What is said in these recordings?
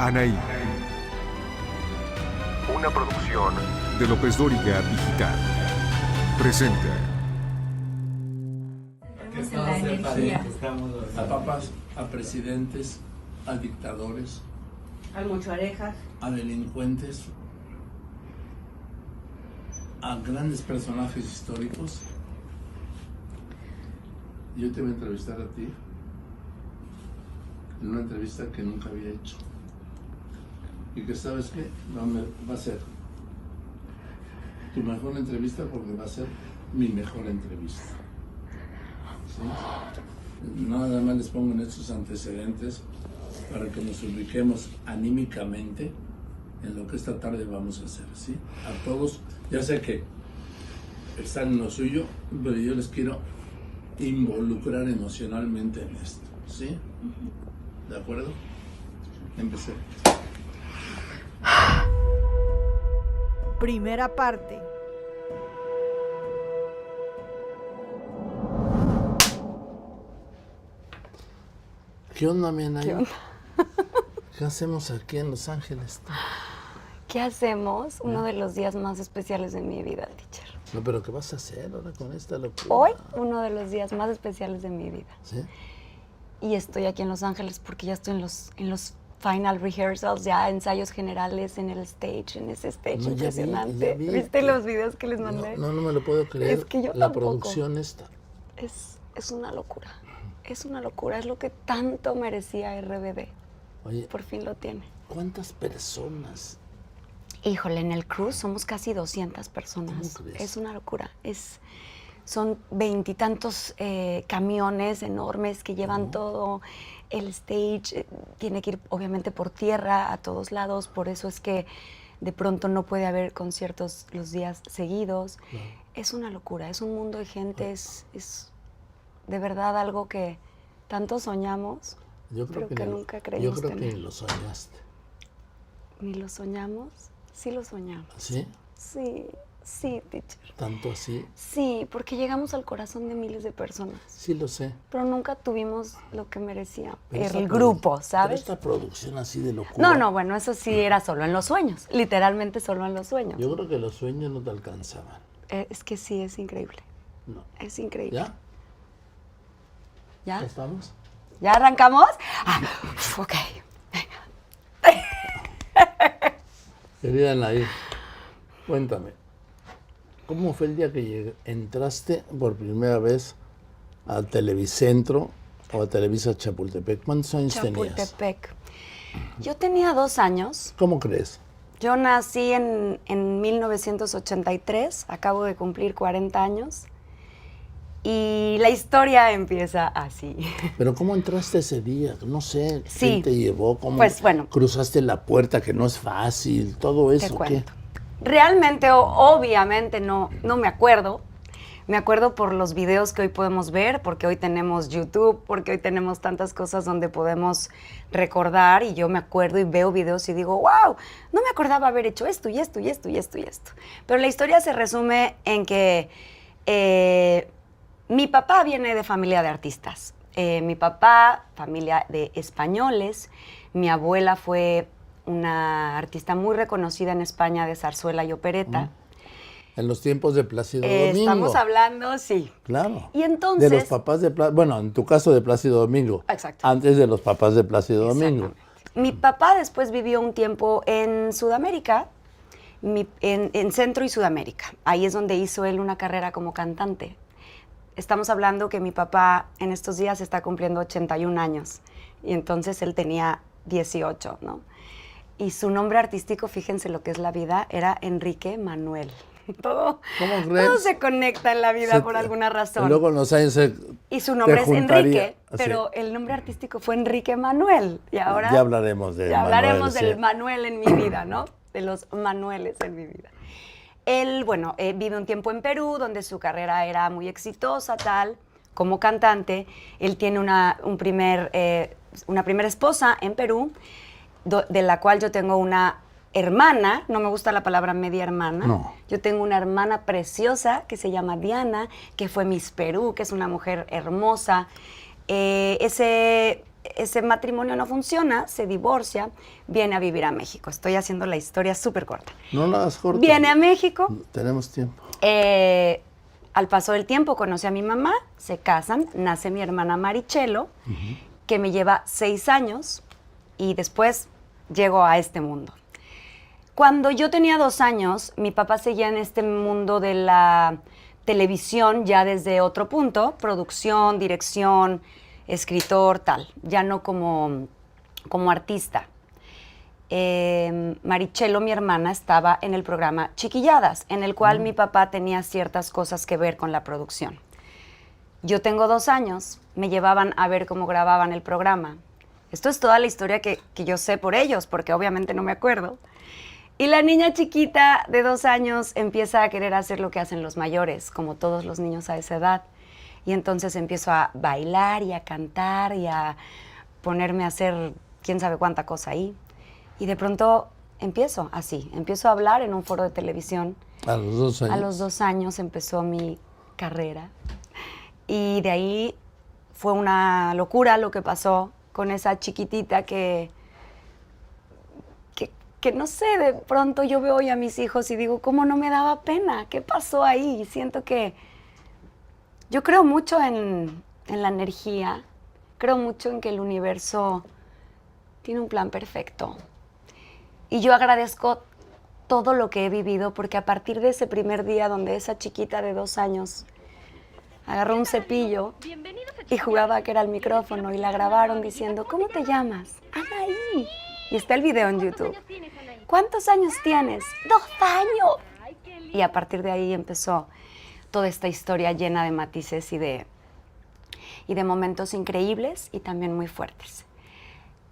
Anaí. Una producción De López Dóriga Digital. Presenta. La energía. A papas, a presidentes, a dictadores, Al mucho orejas. a delincuentes, a grandes personajes históricos. Yo te voy a entrevistar a ti en una entrevista que nunca había hecho y que, ¿sabes qué? Va a ser tu mejor entrevista porque va a ser mi mejor entrevista. ¿Sí? Nada más les pongo en estos antecedentes para que nos ubiquemos anímicamente en lo que esta tarde vamos a hacer, ¿sí? A todos, ya sé que están en lo suyo, pero yo les quiero involucrar emocionalmente en esto, ¿sí? ¿De acuerdo? Empecé. Primera parte. ¿Qué onda, mi Anaí? ¿Qué onda? ¿Qué hacemos aquí en Los Ángeles? ¿Qué hacemos? Uno de los días más especiales de mi vida, teacher. No, pero ¿qué vas a hacer ahora con esta locura? Hoy, uno de los días más especiales de mi vida. ¿Sí? Y estoy aquí en Los Ángeles porque ya estoy en los final rehearsals, ya ensayos generales en el stage, en ese stage No, ya impresionante. vi ¿Viste que- los videos que les mandé? No me lo puedo creer. Es que yo la tampoco. producción esta. Es una locura. Es una locura. Es lo que tanto merecía RBD. Oye, Por fin lo tiene. ¿cuántas personas? Híjole, en el cruise somos casi 200 personas. ¿Cómo crees? Es una locura. Son 20 y tantos camiones enormes que llevan todo. El stage tiene que ir obviamente por tierra a todos lados. Por eso es que de pronto no puede haber conciertos los días seguidos. Claro. Es una locura. Es un mundo de gente. Es de verdad algo que tanto soñamos, Yo creo pero que ni- nunca creímos Yo creo tener. que ni lo soñaste. Ni lo soñamos. Sí lo soñamos. ¿Sí? Sí, teacher. ¿Tanto así? Sí, porque llegamos al corazón de miles de personas, Sí lo sé. pero nunca tuvimos lo que merecía Pero esta el produ- grupo, Pero ¿sabes? esta producción así de locura. No, bueno, eso sí era solo en los sueños, literalmente solo en los sueños. Yo creo que los sueños no te alcanzaban. Es que sí, es increíble, No. es increíble. ¿Ya? ¿Ya? ¿Ya estamos? ¿Ya arrancamos? Ok. Querida Anaí, cuéntame, ¿cómo fue el día que entraste por primera vez a Televicentro o a Televisa Chapultepec? ¿Cuántos años tenías? Chapultepec. Yo tenía 2 años. ¿Cómo crees? Yo nací en 1983, acabo de cumplir 40 años. Y la historia empieza así. ¿Pero cómo entraste ese día? No sé, Sí. ¿quién te llevó? ¿Cómo Pues, bueno. cruzaste la puerta, que no es fácil? ¿Todo eso Te qué? cuento. Realmente, obviamente, no me acuerdo. Me acuerdo por los videos que hoy podemos ver, porque hoy tenemos YouTube, porque hoy tenemos tantas cosas donde podemos recordar. Y yo me acuerdo y veo videos y digo, wow, no me acordaba haber hecho esto y esto y esto y esto y esto. Pero la historia se resume en que mi papá viene de familia de artistas. Mi papá, familia de españoles. Mi abuela fue una artista muy reconocida en España de zarzuela y opereta. En los tiempos de Plácido Domingo. Estamos hablando, sí. Claro. Y entonces- De los papás de Plácido... Bueno, en tu caso de Plácido Domingo. Exacto. Antes de los papás de Plácido Domingo. Exactamente. Mi papá después vivió un tiempo en Sudamérica, en Centro y Sudamérica. Ahí es donde hizo él una carrera como cantante. Estamos hablando que mi papá en estos días está cumpliendo 81 años y entonces él tenía 18, ¿no? Y su nombre artístico, fíjense lo que es la vida, era Enrique Manuel. Todo se conecta en la vida por alguna razón. Y luego en los años Y su nombre es juntaría- Enrique, sí. pero el nombre artístico fue Enrique Manuel. Y ahora Ya hablaremos de ya hablaremos Manuel, del sí. Manuel en mi vida, ¿no? De los Manueles en mi vida. Él, bueno, vive un tiempo en Perú, donde su carrera era muy exitosa, tal, como cantante. Él tiene una primera esposa en Perú, de la cual yo tengo una hermana, no me gusta la palabra media hermana. No. Yo tengo una hermana preciosa que se llama Diana, que fue Miss Perú, que es una mujer hermosa. Ese ese matrimonio no funciona, se divorcia, viene a vivir a México. Estoy haciendo la historia súper corta. No la hagas corta. Viene a México. Tenemos tiempo. Al paso del tiempo conoce a mi mamá, se casan, nace mi hermana Marichelo, que me lleva 6 años, y después llego a este mundo. Cuando yo tenía 2 años, mi papá seguía en este mundo de la televisión ya desde otro punto, producción, dirección, escritor, tal, ya no como artista. Marichelo, mi hermana, estaba en el programa Chiquilladas, en el cual mi papá tenía ciertas cosas que ver con la producción. Yo tengo 2 años, me llevaban a ver cómo grababan el programa. Esto es toda la historia que yo sé por ellos, porque obviamente no me acuerdo. Y la niña chiquita de 2 años empieza a querer hacer lo que hacen los mayores, como todos los niños a esa edad. Y entonces empiezo a bailar y a cantar y a ponerme a hacer quién sabe cuánta cosa ahí. Y de pronto empiezo a hablar en un foro de televisión. A los 2 años. A los 2 años empezó mi carrera. Y de ahí fue una locura lo que pasó con esa chiquitita que no sé, de pronto yo veo hoy a mis hijos y digo, ¿cómo no me daba pena? ¿Qué pasó ahí? Y siento que yo creo mucho en la energía, creo mucho en que el universo tiene un plan perfecto. Y yo agradezco todo lo que he vivido, porque a partir de ese primer día donde esa chiquita de 2 años agarró un cepillo y jugaba a que era el micrófono y la grabaron diciendo, ¿cómo te llamas? Anaí. Y está el video en YouTube. ¿Cuántos años tienes? 2 años. Y a partir de ahí empezó toda esta historia llena de matices y de momentos increíbles y también muy fuertes.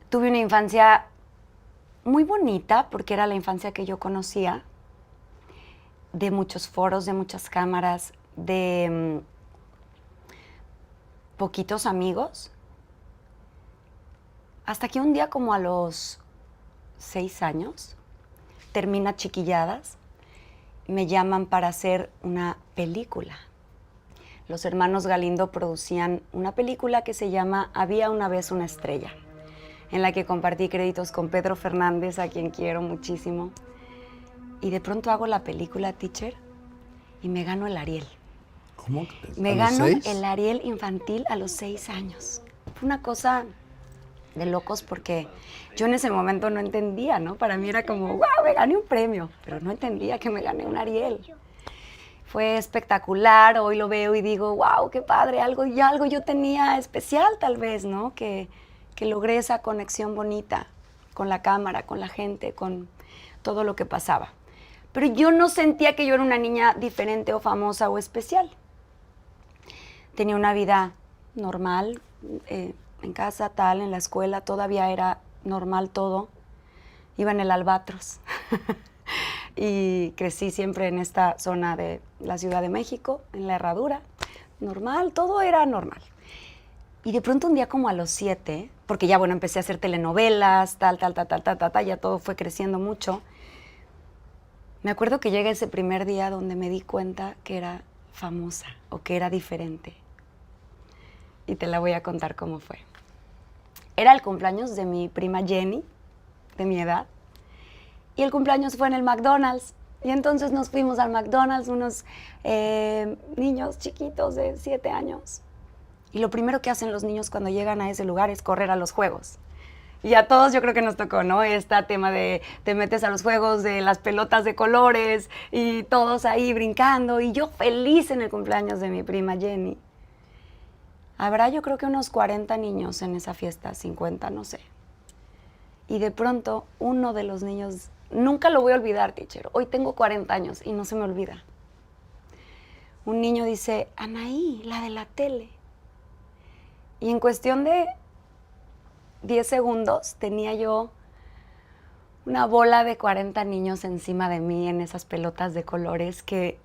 Tuve una infancia muy bonita, porque era la infancia que yo conocía, de muchos foros, de muchas cámaras, de poquitos amigos, hasta que un día, como a los 6 años, termina Chiquilladas, me llaman para hacer una película. Los hermanos Galindo producían una película que se llama Había una vez una estrella, en la que compartí créditos con Pedro Fernández, a quien quiero muchísimo. Y de pronto hago la película, teacher, y me gano el Ariel. ¿Cómo? Me gano el Ariel infantil a los 6 años. Fue una cosa de locos, porque yo en ese momento no entendía, ¿no? Para mí era como, wow, me gané un premio, pero no entendía que me gané un Ariel. Fue espectacular, hoy lo veo y digo, wow, qué padre, algo yo tenía especial tal vez, ¿no? Que logré esa conexión bonita con la cámara, con la gente, con todo lo que pasaba. Pero yo no sentía que yo era una niña diferente o famosa o especial. Tenía una vida normal, en casa tal, en la escuela, todavía era normal todo. Iba en el Albatros y crecí siempre en esta zona de la Ciudad de México, en la Herradura. Normal, todo era normal. Y de pronto un día como a los 7, porque ya bueno, empecé a hacer telenovelas, ya todo fue creciendo mucho. Me acuerdo que llega ese primer día donde me di cuenta que era famosa o que era diferente. Y te la voy a contar cómo fue. Era el cumpleaños de mi prima Jenny, de mi edad, y el cumpleaños fue en el McDonald's. Y entonces nos fuimos al McDonald's, unos niños chiquitos de 7 años. Y lo primero que hacen los niños cuando llegan a ese lugar es correr a los juegos. Y a todos yo creo que nos tocó, ¿no? Este tema de te metes a los juegos de las pelotas de colores y todos ahí brincando. Y yo feliz en el cumpleaños de mi prima Jenny. Habrá yo creo que unos 40 niños en esa fiesta, 50, no sé. Y de pronto uno de los niños, nunca lo voy a olvidar, teacher. Hoy tengo 40 años y no se me olvida. Un niño dice, Anaí, la de la tele. Y en cuestión de 10 segundos tenía yo una bola de 40 niños encima de mí en esas pelotas de colores que,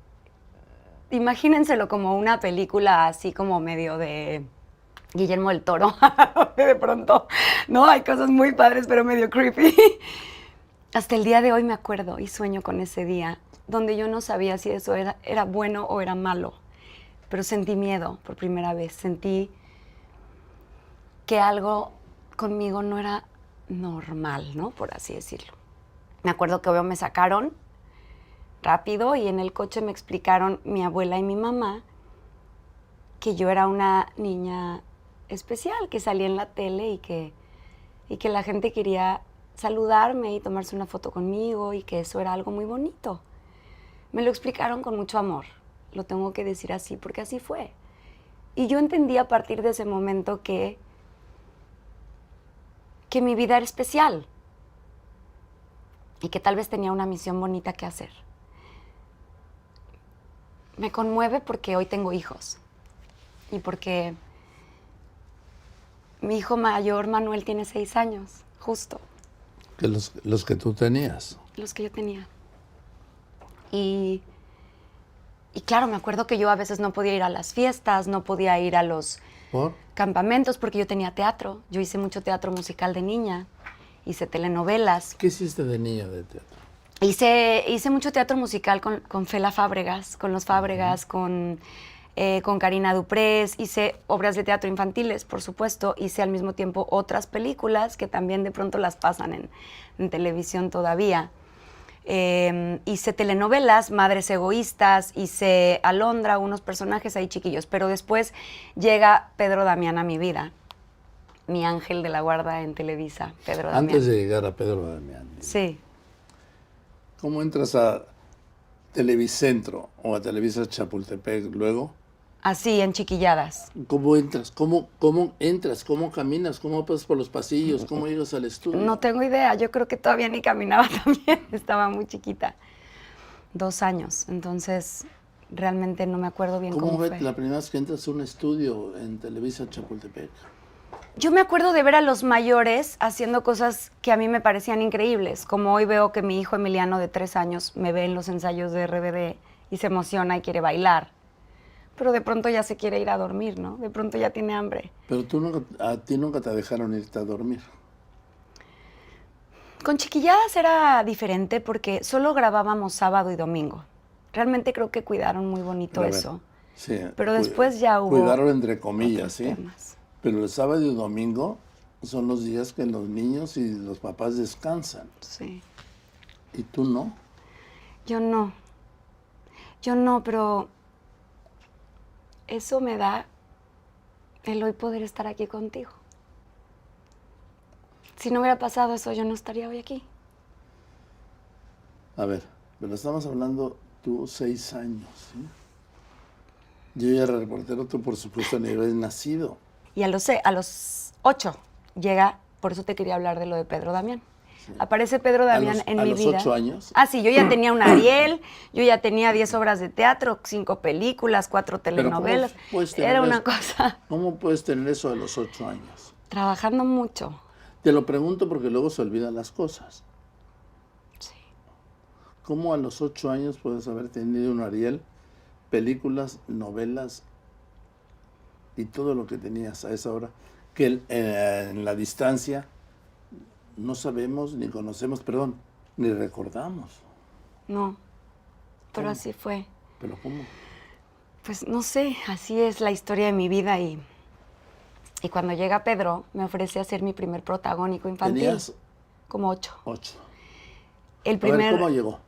imagínenselo como una película así como medio de Guillermo del Toro. De pronto, no, hay cosas muy padres, pero medio creepy. Hasta el día de hoy me acuerdo y sueño con ese día, donde yo no sabía si eso era bueno o era malo, pero sentí miedo por primera vez, sentí que algo conmigo no era normal, ¿no? Por así decirlo. Me acuerdo que obvio me sacaron rápido y en el coche me explicaron mi abuela y mi mamá que yo era una niña especial, que salía en la tele y que la gente quería saludarme y tomarse una foto conmigo y que eso era algo muy bonito. Me lo explicaron con mucho amor, lo tengo que decir así porque así fue. Y yo entendí a partir de ese momento que mi vida era especial y que tal vez tenía una misión bonita que hacer. Me conmueve porque hoy tengo hijos y porque mi hijo mayor, Manuel, tiene 6 años, justo. Que los que tú tenías. Los que yo tenía. Y claro, me acuerdo que yo a veces no podía ir a las fiestas, no podía ir a los ¿Por? campamentos porque yo tenía teatro. Yo hice mucho teatro musical de niña, hice telenovelas. ¿Qué hiciste de niña de teatro? Hice mucho teatro musical con Fela Fábregas, con los Fábregas, con Karina Duprés. Hice obras de teatro infantiles, por supuesto. Hice al mismo tiempo otras películas que también de pronto las pasan en televisión todavía. Hice telenovelas, Madres Egoístas, hice Alondra, unos personajes ahí chiquillos. Pero después llega Pedro Damián a mi vida, mi ángel de la guarda en Televisa, Pedro Damián. Antes de llegar a Pedro Damián. Sí. ¿Cómo entras a Televicentro o a Televisa Chapultepec luego? Así, en chiquilladas. ¿Cómo entras? ¿Cómo entras? ¿Cómo caminas? ¿Cómo pasas por los pasillos? ¿Cómo llegas al estudio? No tengo idea, yo creo que todavía ni caminaba también, estaba muy chiquita, 2 años, entonces realmente no me acuerdo bien cómo fue. La primera vez que entras a un estudio en Televisa Chapultepec? Yo me acuerdo de ver a los mayores haciendo cosas que a mí me parecían increíbles, como hoy veo que mi hijo Emiliano de 3 años me ve en los ensayos de RBD y se emociona y quiere bailar. Pero de pronto ya se quiere ir a dormir, ¿no? De pronto ya tiene hambre. Pero a ti nunca te dejaron irte a dormir. Con chiquilladas era diferente porque solo grabábamos sábado y domingo. Realmente creo que cuidaron muy bonito eso. Sí, pero después ya hubo... Cuidaron entre comillas, ¿sí? Temas. Pero el sábado y domingo son los días que los niños y los papás descansan. Sí. ¿Y tú no? Yo no, pero eso me da el hoy poder estar aquí contigo. Si no hubiera pasado eso, yo no estaría hoy aquí. A ver, pero estamos hablando tú 6 años, ¿sí? Yo ya era reportero, tú por supuesto ni habías nacido. Y a los 8 llega, por eso te quería hablar de lo de Pedro Damián. Sí. Aparece Pedro Damián en mi vida. ¿A los 8 años? Ah, sí, yo ya tenía un Ariel, yo ya tenía 10 obras de teatro, 5 películas, 4 telenovelas. Era una cosa. ¿Cómo puedes tener eso a los 8 años? Trabajando mucho. Te lo pregunto porque luego se olvidan las cosas. Sí. ¿Cómo a los 8 años puedes haber tenido un Ariel, películas, novelas y todo lo que tenías a esa hora? Que en la distancia no sabemos, ni conocemos, perdón, ni recordamos. No, pero ¿Cómo? así fue. ¿Pero cómo? Pues no sé, así es la historia de mi vida y cuando llega Pedro me ofrece hacer mi primer protagónico infantil. ¿Tenías? Como 8. 8. El primer, a ver, ¿cómo llegó?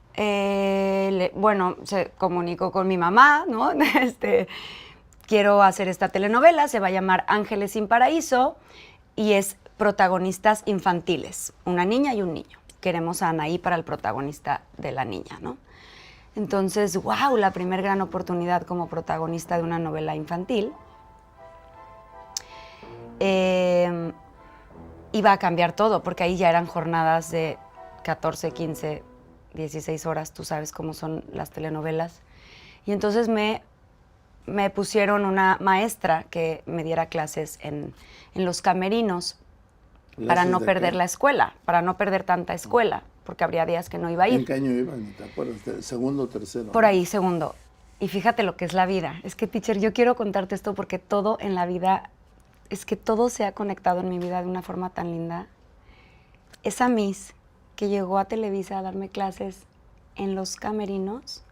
Bueno, se comunicó con mi mamá, ¿no? Quiero hacer esta telenovela, se va a llamar Ángeles sin Paraíso y es protagonistas infantiles, una niña y un niño. Queremos a Anaí para el protagonista de la niña, ¿no? Entonces, wow, la primer gran oportunidad como protagonista de una novela infantil. Iba a cambiar todo, porque ahí ya eran jornadas de 14, 15, 16 horas, tú sabes cómo son las telenovelas. Y entonces me pusieron una maestra que me diera clases en los camerinos para no perder la escuela, para no perder tanta escuela, porque habría días que no iba a ir. ¿En qué año iban? ¿Te acuerdas? ¿Segundo o tercero? Por ahí, segundo. Y fíjate lo que es la vida. Es que, teacher, yo quiero contarte esto porque todo en la vida, es que todo se ha conectado en mi vida de una forma tan linda. Esa Miss que llegó a Televisa a darme clases en los camerinos,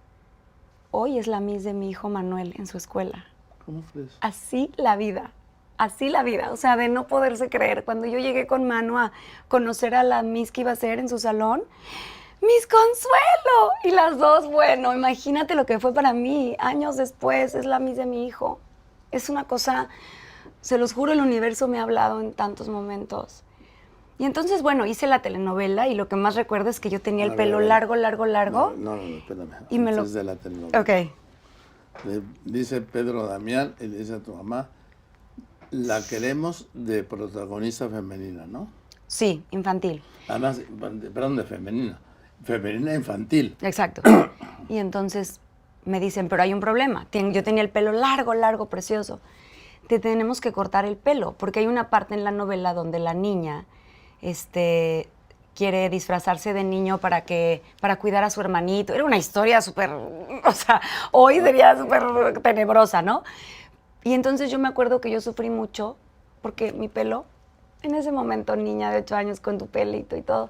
hoy es la Miss de mi hijo Manuel en su escuela. ¿Cómo crees? Así la vida. así la vida, o sea, de no poderse creer. Cuando yo llegué con Manu a conocer a la Miss que iba a ser en su salón, ¡Miss Consuelo! Y las dos, bueno, imagínate lo que fue para mí. Años después, es la Miss de mi hijo. Es una cosa, se los juro, el universo me ha hablado en tantos momentos. Y entonces, bueno, hice la telenovela y lo que más recuerdo es que yo tenía el pelo largo. No, espérame. Y me Antes lo... de la telenovela. Ok. Le dice Pedro Damián y le dice a tu mamá, la queremos de protagonista femenina, ¿no? Sí, infantil. Además, perdón, de femenina. Femenina infantil. Exacto. Y entonces me dicen, pero hay un problema. Yo tenía el pelo largo, precioso. Te tenemos que cortar el pelo, porque hay una parte en la novela donde la niña quiere disfrazarse de niño para cuidar a su hermanito. Era una historia súper, o sea, hoy sería súper tenebrosa, ¿no? Y entonces yo me acuerdo que yo sufrí mucho porque mi pelo, en ese momento, niña de 8 años con tu pelito y todo,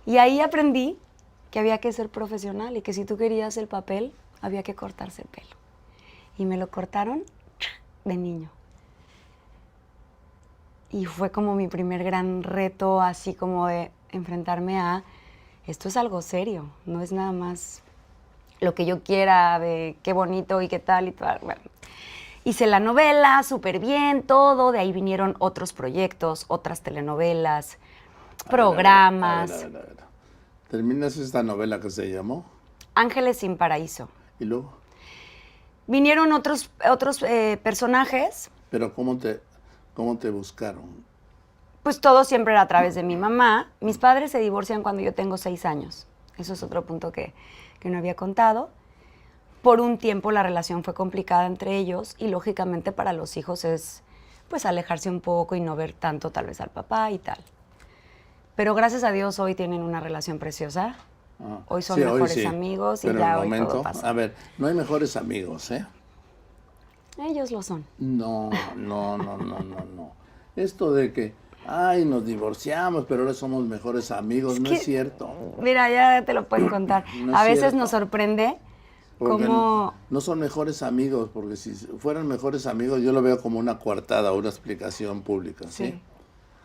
y ahí aprendí que había que ser profesional y que si tú querías el papel, había que cortarse el pelo. Y me lo cortaron de niño. Y fue como mi primer gran reto, así como de enfrentarme a, esto es algo serio, no es nada más lo que yo quiera de qué bonito y qué tal y tal. Bueno, hice la novela, súper bien, todo, de ahí vinieron otros proyectos, otras telenovelas, programas. A ver. ¿Terminas esta novela que se llamó? Ángeles sin Paraíso. ¿Y luego? Vinieron otros personajes. ¿Pero cómo te buscaron? Pues todo siempre era a través de mi mamá. Mis padres se divorcian cuando yo tengo 6 años. Eso es otro punto que no había contado. Por un tiempo la relación fue complicada entre ellos y lógicamente para los hijos es pues alejarse un poco y no ver tanto tal vez al papá y tal. Pero gracias a Dios hoy tienen una relación preciosa. Hoy son mejores amigos y pero ya el hoy momento, todo pasa. A ver, no hay mejores amigos, ¿eh? Ellos lo son. No. Esto de que, nos divorciamos, pero ahora somos mejores amigos, no es cierto. Mira, ya te lo pueden contar. No es a veces cierto. nos sorprende Porque cómo... no son mejores amigos, porque si fueran mejores amigos, yo lo veo como una coartada, una explicación pública, ¿sí?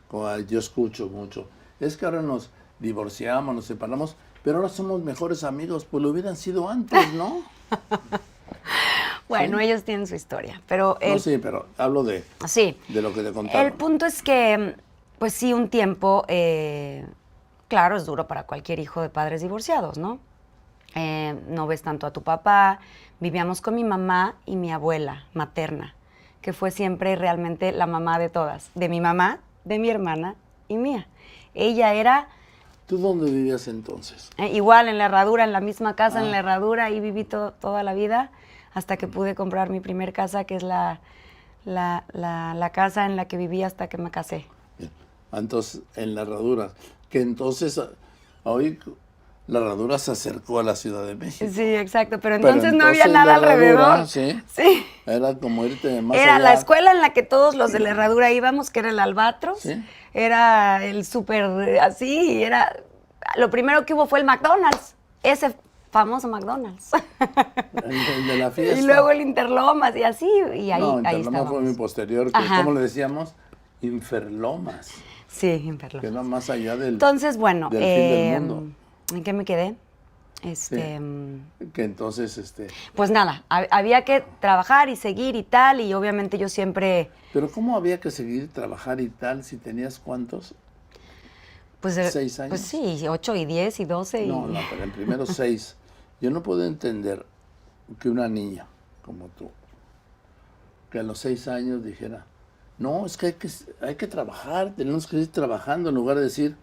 Como yo escucho mucho. Es que ahora nos divorciamos, nos separamos, pero ahora somos mejores amigos, pues lo hubieran sido antes, ¿no? Bueno, ellos tienen su historia, pero... No, sí, pero hablo de lo que te contaron. El punto es que, pues sí, un tiempo, claro, es duro para cualquier hijo de padres divorciados, ¿no? No ves tanto a tu papá. Vivíamos con mi mamá y mi abuela materna, que fue siempre realmente la mamá de todas, de mi mamá, de mi hermana y mía. Ella era... ¿Tú dónde vivías entonces? Igual, en la Herradura, en la misma casa, en la Herradura, ahí viví toda la vida, hasta que pude comprar mi primer casa, que es la casa en la que viví hasta que me casé. Bien. Entonces, en la Herradura, que entonces, hoy la Herradura se acercó a la Ciudad de México. Sí, exacto, pero entonces no había nada alrededor. Sí. Sí. Era como irte más Era allá. la escuela en la que todos los de la Herradura íbamos, que era el Albatros. Sí. Era el súper así, era... Lo primero que hubo fue el McDonald's, ese famoso McDonald's. El de la fiesta. Y luego el Interlomas y así, y ahí, No, ahí Interlomas estábamos. fue mi posterior, que Ajá. ¿cómo le decíamos? Inferlomas. Sí, Interlomas. Que era más allá del, Entonces, bueno, del fin del mundo. ¿en qué me quedé? Que entonces, Pues nada, había que trabajar y seguir y tal, y obviamente yo siempre... Pero ¿cómo había que seguir trabajar y tal si tenías cuántos? Pues, 6 años. Pues sí, 8 y 10 y 12. No, pero en primero 6. Yo no puedo entender que una niña como tú, que a los 6 años dijera, no, es que hay que trabajar, tenemos que ir trabajando, en lugar de decir,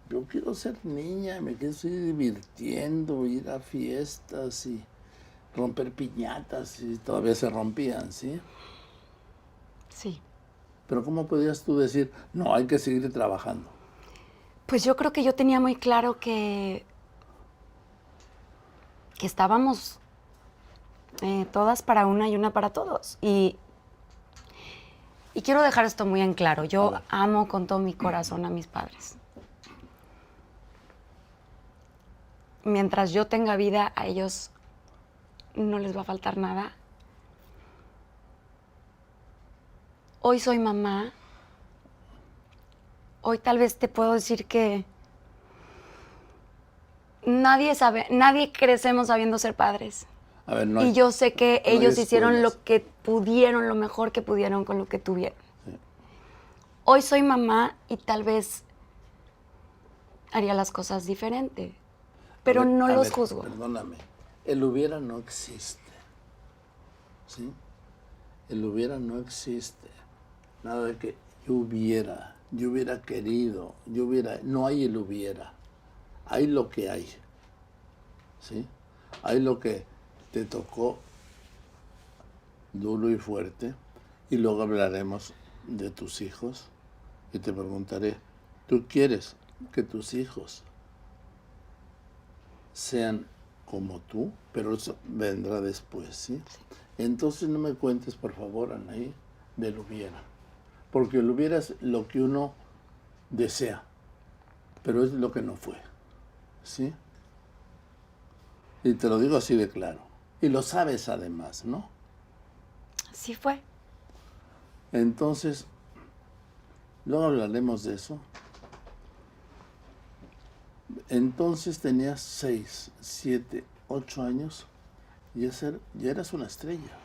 yo quiero ser niña, me quiero seguir divirtiendo, ir a fiestas y romper piñatas, y todavía se rompían, ¿sí? Sí. Pero ¿cómo podías tú decir, no, hay que seguir trabajando? Pues yo creo que yo tenía muy claro que estábamos todas para una y una para todos. Y quiero dejar esto muy en claro. Yo amo con todo mi corazón a mis padres. Mientras yo tenga vida, a ellos no les va a faltar nada. Hoy soy mamá. Hoy tal vez te puedo decir que nadie crecemos sabiendo ser padres. A ver, no Y hay- yo sé que no hay ellos hicieron escuelas. lo que pudieron, lo mejor que pudieron con lo que tuvieron. Sí. Hoy soy mamá y tal vez haría las cosas diferente, pero A ver, no a los ver, juzgo. Perdóname, el hubiera no existe. ¿Sí? El hubiera no existe. Nada de que yo hubiera querido, no hay el hubiera. Hay lo que hay. ¿Sí? Hay lo que te tocó duro y fuerte, y luego hablaremos de tus hijos y te preguntaré, ¿tú quieres que tus hijos sean como tú? Pero eso vendrá después, ¿sí? Entonces no me cuentes, por favor, Anaí, del hubiera, porque el hubiera es lo que uno desea, pero es lo que no fue, ¿sí? Y te lo digo así de claro. Y lo sabes además, ¿no? Así fue. Entonces, luego hablaremos de eso. Entonces tenías 6, 7, 8 años y ya eras una estrella.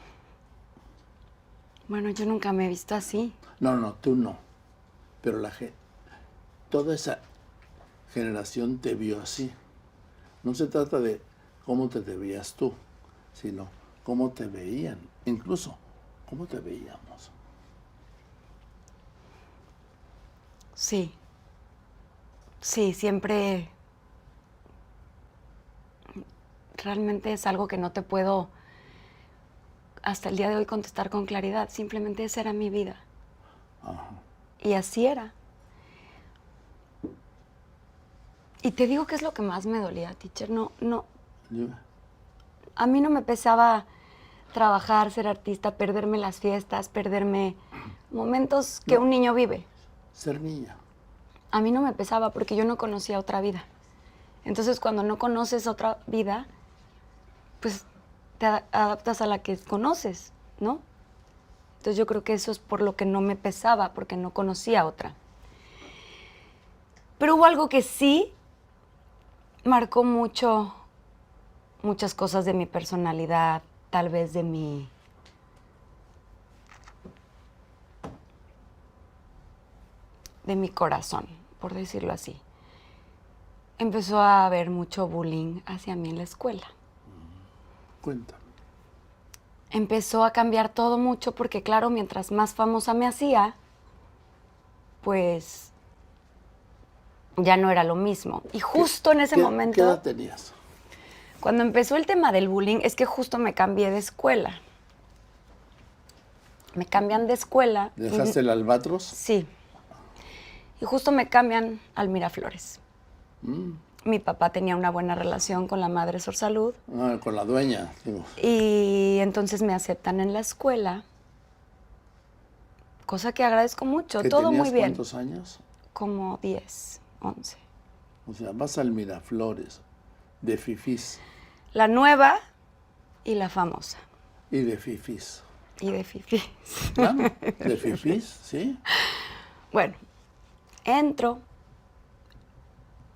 Bueno, yo nunca me he visto así. No, tú no. Pero toda esa generación te vio así. No se trata de cómo te veías tú, sino cómo te veían. Incluso, cómo te veíamos. Sí. Sí, siempre. Realmente es algo que no te puedo hasta el día de hoy contestar con claridad. Simplemente esa era mi vida. Ajá. Y así era. Y te digo que es lo que más me dolía, teacher. No, Dime. a mí no me pesaba trabajar, ser artista, perderme las fiestas, perderme momentos que un niño vive. Ser niña. A mí no me pesaba porque yo no conocía otra vida. Entonces, cuando no conoces otra vida, pues te adaptas a la que conoces, ¿no? Entonces, yo creo que eso es por lo que no me pesaba, porque no conocía otra. Pero hubo algo que sí marcó muchas cosas de mi personalidad, tal vez de mi corazón, por decirlo así. Empezó a haber mucho bullying hacia mí en la escuela. Cuéntame. Empezó a cambiar todo mucho porque, claro, mientras más famosa me hacía, pues ya no era lo mismo. Y justo en ese momento, ¿Qué edad tenías? cuando empezó el tema del bullying, es que justo me cambié de escuela. Me cambian de escuela. ¿Dejaste el Albatros? Sí. Y justo me cambian al Miraflores. Mi papá tenía una buena relación con la madre Sor Salud. Ah, con la dueña, digo. Y entonces me aceptan en la escuela, cosa que agradezco mucho. ¿Que Todo tenías muy bien. cuántos años? Como 10, 11. O sea, vas al Miraflores, de fifís La nueva y la famosa. y de fifís. Y de fifís. Claro, de fifís, ¿sí? Bueno, entro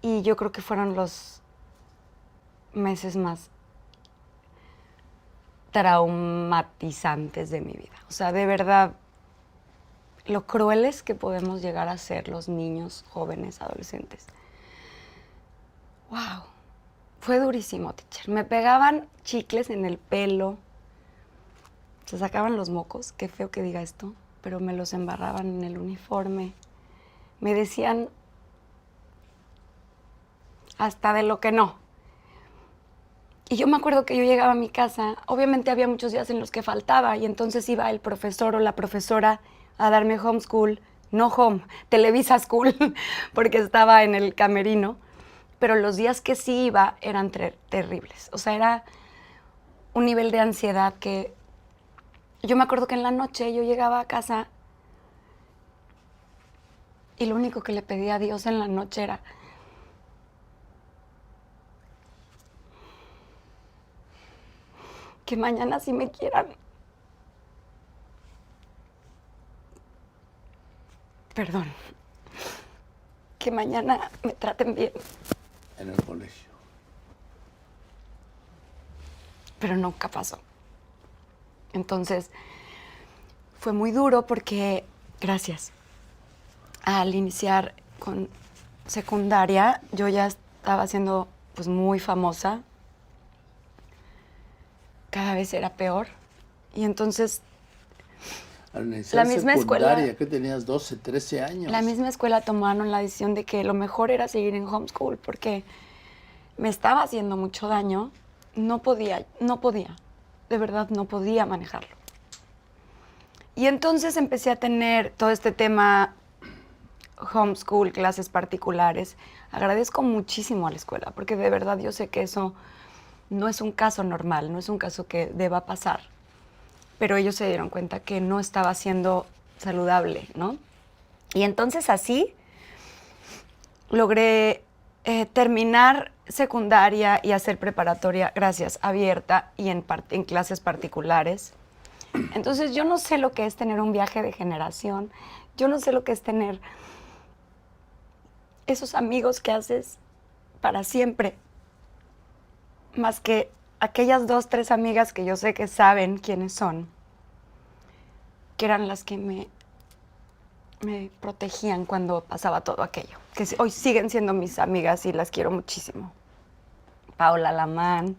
y yo creo que fueron los meses más traumatizantes de mi vida. O sea, de verdad, lo crueles que podemos llegar a ser los niños, jóvenes, adolescentes. ¡Wow! Fue durísimo, teacher. Me pegaban chicles en el pelo, se sacaban los mocos, qué feo que diga esto, pero me los embarraban en el uniforme. Me decían hasta de lo que no. Y yo me acuerdo que yo llegaba a mi casa, obviamente había muchos días en los que faltaba, y entonces iba el profesor o la profesora a darme homeschool, no home, Televisa School, porque estaba en el camerino, pero los días que sí iba eran terribles. O sea, era un nivel de ansiedad que... Yo me acuerdo que en la noche yo llegaba a casa y lo único que le pedía a Dios en la noche era que mañana sí me quieran. perdón, que mañana me traten bien. En el colegio. Pero nunca pasó. Entonces, fue muy duro porque, gracias, al iniciar con secundaria, yo ya estaba siendo pues muy famosa. Cada vez era peor. Y entonces, La misma escuela, que tenías 12, 13 años. La misma escuela tomaron la decisión de que lo mejor era seguir en homeschool porque me estaba haciendo mucho daño. No podía, de verdad no podía manejarlo. Y entonces empecé a tener todo este tema homeschool, clases particulares. Agradezco muchísimo a la escuela porque de verdad yo sé que eso no es un caso normal, no es un caso que deba pasar. Pero ellos se dieron cuenta que no estaba siendo saludable, ¿no? Y entonces así logré terminar secundaria y hacer preparatoria, gracias, abierta y en clases particulares. Entonces yo no sé lo que es tener un viaje de generación, yo no sé lo que es tener esos amigos que haces para siempre, más que aquellas 2, 3 amigas que yo sé que saben quiénes son, que eran las que me protegían cuando pasaba todo aquello, que hoy siguen siendo mis amigas y las quiero muchísimo. Paola Lamán,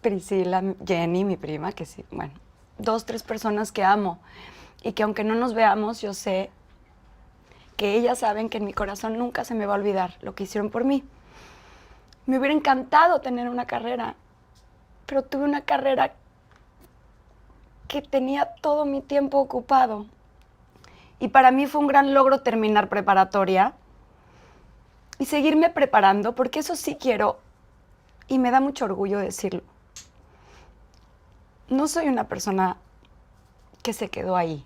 Priscila, Jenny, mi prima, que sí, bueno, 2, 3 personas que amo y que aunque no nos veamos, yo sé que ellas saben que en mi corazón nunca se me va a olvidar lo que hicieron por mí. Me hubiera encantado tener una carrera, pero tuve una carrera que tenía todo mi tiempo ocupado. Y para mí fue un gran logro terminar preparatoria y seguirme preparando, porque eso sí quiero, y me da mucho orgullo decirlo. No soy una persona que se quedó ahí.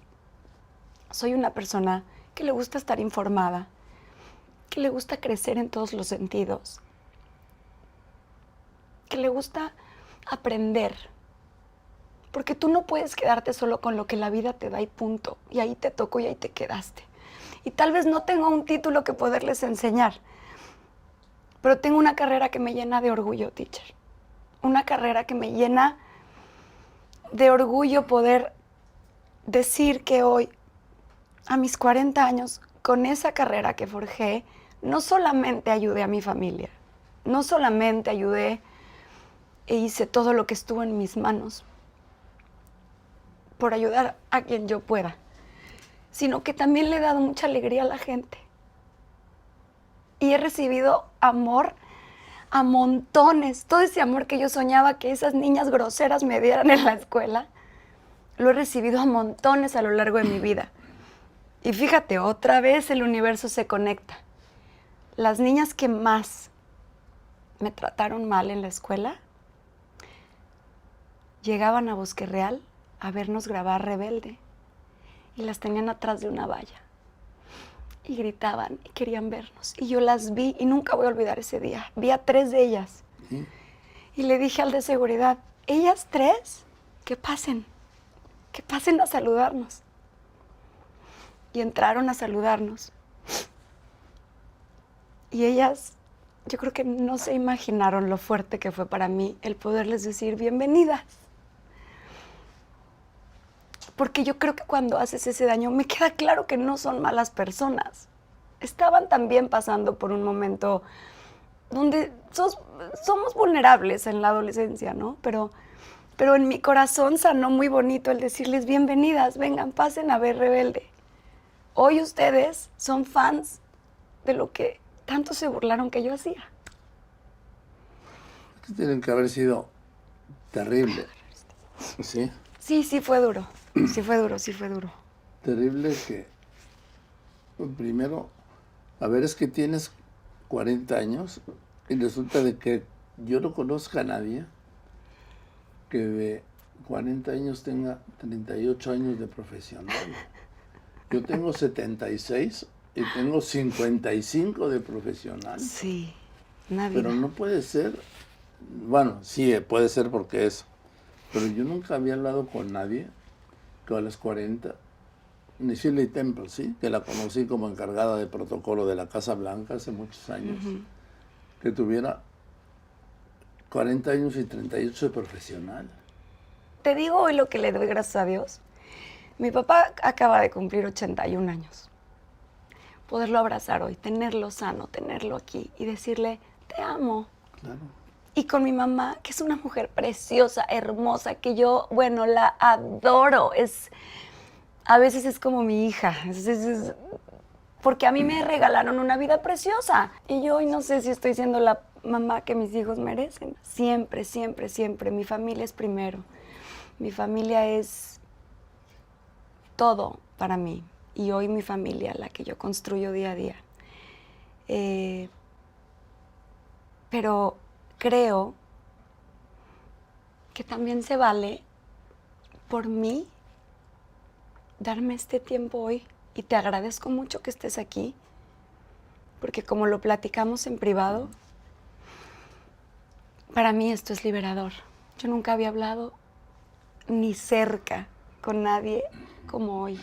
Soy una persona que le gusta estar informada, que le gusta crecer en todos los sentidos, que le gusta aprender. Porque tú no puedes quedarte solo con lo que la vida te da y punto. Y ahí te tocó y ahí te quedaste. Y tal vez no tengo un título que poderles enseñar, pero tengo una carrera que me llena de orgullo, teacher. Una carrera que me llena de orgullo poder decir que hoy, a mis 40 años, con esa carrera que forjé, no solamente ayudé a mi familia, no solamente ayudé e hice todo lo que estuvo en mis manos por ayudar a quien yo pueda, sino que también le he dado mucha alegría a la gente. Y he recibido amor a montones. Todo ese amor que yo soñaba que esas niñas groseras me dieran en la escuela, lo he recibido a montones a lo largo de mi vida. Y fíjate, otra vez el universo se conecta. Las niñas que más me trataron mal en la escuela llegaban a Bosque Real a vernos grabar Rebelde y las tenían atrás de una valla y gritaban y querían vernos y yo las vi y nunca voy a olvidar ese día. Vi a 3 de ellas y le dije al de seguridad, ellas 3, que pasen a saludarnos. Y entraron a saludarnos y ellas, yo creo que no se imaginaron lo fuerte que fue para mí el poderles decir bienvenidas. Porque yo creo que cuando haces ese daño, me queda claro que no son malas personas. Estaban también pasando por un momento donde somos vulnerables en la adolescencia, ¿no? Pero en mi corazón sanó muy bonito el decirles bienvenidas, vengan, pasen a ver Rebelde. Hoy ustedes son fans de lo que tanto se burlaron que yo hacía. Es que tienen que haber sido terrible. ¿Sí? Sí fue duro. Sí fue duro. Terrible que, primero, a ver, es que tienes 40 años y resulta de que yo no conozco a nadie que de 40 años tenga 38 años de profesional. Yo tengo 76 y tengo 55 de profesional. Sí, una vida. Pero no puede ser, bueno, sí puede ser porque eso, pero yo nunca había hablado con nadie que a los 40 ni Shirley Temple, ¿sí? Que la conocí como encargada de protocolo de la Casa Blanca hace muchos años, que tuviera 40 años y 38 de profesional. Te digo hoy lo que le doy gracias a Dios. Mi papá acaba de cumplir 81 años. Poderlo abrazar hoy, tenerlo sano, tenerlo aquí y decirle, te amo. Claro. Y con mi mamá, que es una mujer preciosa, hermosa, que yo, bueno, la adoro. A veces es como mi hija. Porque a mí me regalaron una vida preciosa. Y yo hoy no sé si estoy siendo la mamá que mis hijos merecen. Siempre, siempre, siempre. Mi familia es primero. Mi familia es todo para mí. Y hoy mi familia, la que yo construyo día a día. Pero creo que también se vale por mí darme este tiempo hoy. Y te agradezco mucho que estés aquí, porque como lo platicamos en privado, para mí esto es liberador. Yo nunca había hablado ni cerca con nadie como hoy.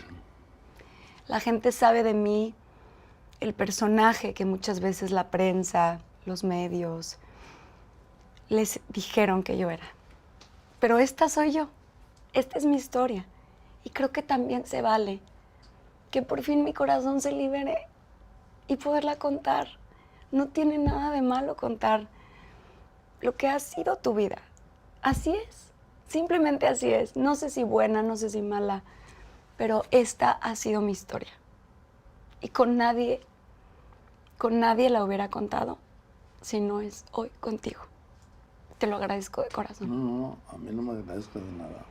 La gente sabe de mí el personaje que muchas veces la prensa, los medios, les dijeron que yo era. Pero esta soy yo, esta es mi historia. Y creo que también se vale que por fin mi corazón se libere y poderla contar. No tiene nada de malo contar lo que ha sido tu vida. Así es, simplemente así es. No sé si buena, no sé si mala, pero esta ha sido mi historia. Y con nadie la hubiera contado si no es hoy contigo. Te lo agradezco de corazón. No, a mí no me agradezco de nada.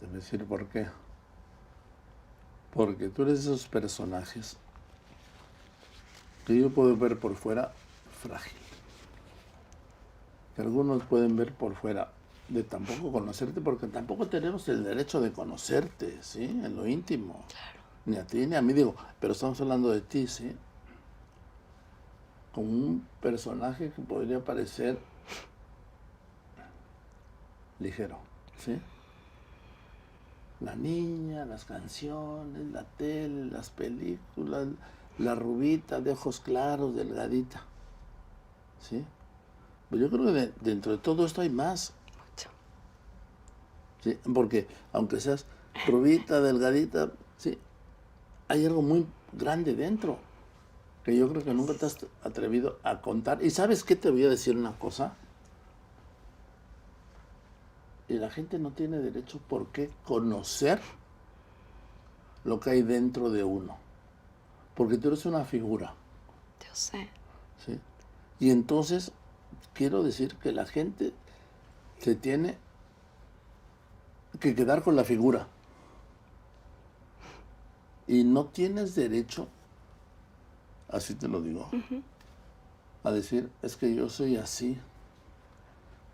Te voy a decir por qué. Porque tú eres de esos personajes que yo puedo ver por fuera frágil. Que algunos pueden ver por fuera de tampoco conocerte, porque tampoco tenemos el derecho de conocerte, ¿sí? En lo íntimo. Claro. Ni a ti ni a mí, digo, pero estamos hablando de ti, ¿sí? Como un personaje que podría parecer ligero, ¿sí? La niña, las canciones, la tele, las películas, la rubita de ojos claros, delgadita, ¿sí? Pero yo creo que dentro de todo esto hay más. Mucho. ¿Sí? Porque aunque seas rubita, delgadita, ¿sí? Hay algo muy grande dentro que yo creo que nunca te has atrevido a contar. ¿Y sabes qué? Te voy a decir una cosa. Y la gente no tiene derecho por qué conocer lo que hay dentro de uno. Porque tú eres una figura. Yo sé. ¿Sí? Y entonces quiero decir que la gente se tiene que quedar con la figura. Y no tienes derecho, así te lo digo, a decir, es que yo soy así.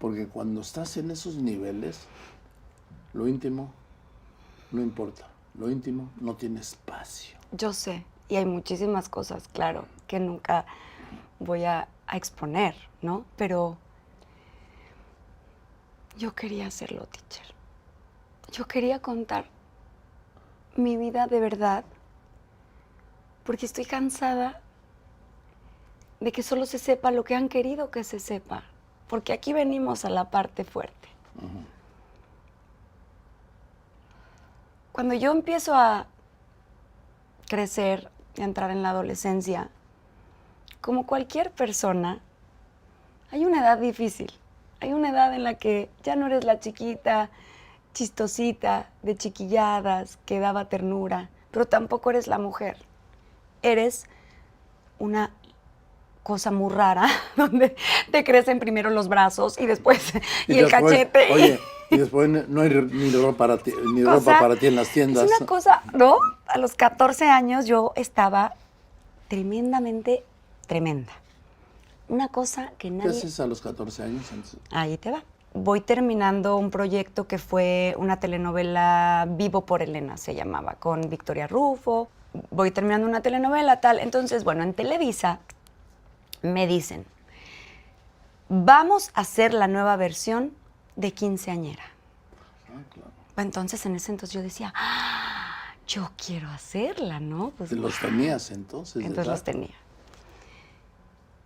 Porque cuando estás en esos niveles, lo íntimo no importa. Lo íntimo no tiene espacio. Yo sé. Y hay muchísimas cosas, claro, que nunca voy a exponer, ¿no? Pero yo quería hacerlo, teacher. Yo quería contar mi vida de verdad, porque estoy cansada de que solo se sepa lo que han querido que se sepa, porque aquí venimos a la parte fuerte. Cuando yo empiezo a crecer, a entrar en la adolescencia, como cualquier persona, hay una edad difícil. Hay una edad en la que ya no eres la chiquita, chistosita, de chiquilladas, que daba ternura, pero tampoco eres la mujer. Eres una cosa muy rara, donde te crecen primero los brazos y después y el después, cachete. Oye, y después no hay ni ropa para ti, ropa para ti en las tiendas. Es una cosa, ¿no? A los 14 años yo estaba tremendamente tremenda. Una cosa que nadie... ¿Qué haces a los 14 años? Ahí te va. Voy terminando un proyecto que fue una telenovela Vivo por Elena, se llamaba, con Victoria Rufo. Voy terminando una telenovela, tal. Entonces, bueno, en Televisa me dicen, vamos a hacer la nueva versión de Quinceañera. Ah, claro. Entonces, en ese entonces yo decía, yo quiero hacerla, ¿no? Pues, Los tenías entonces. entonces ¿verdad? los tenía.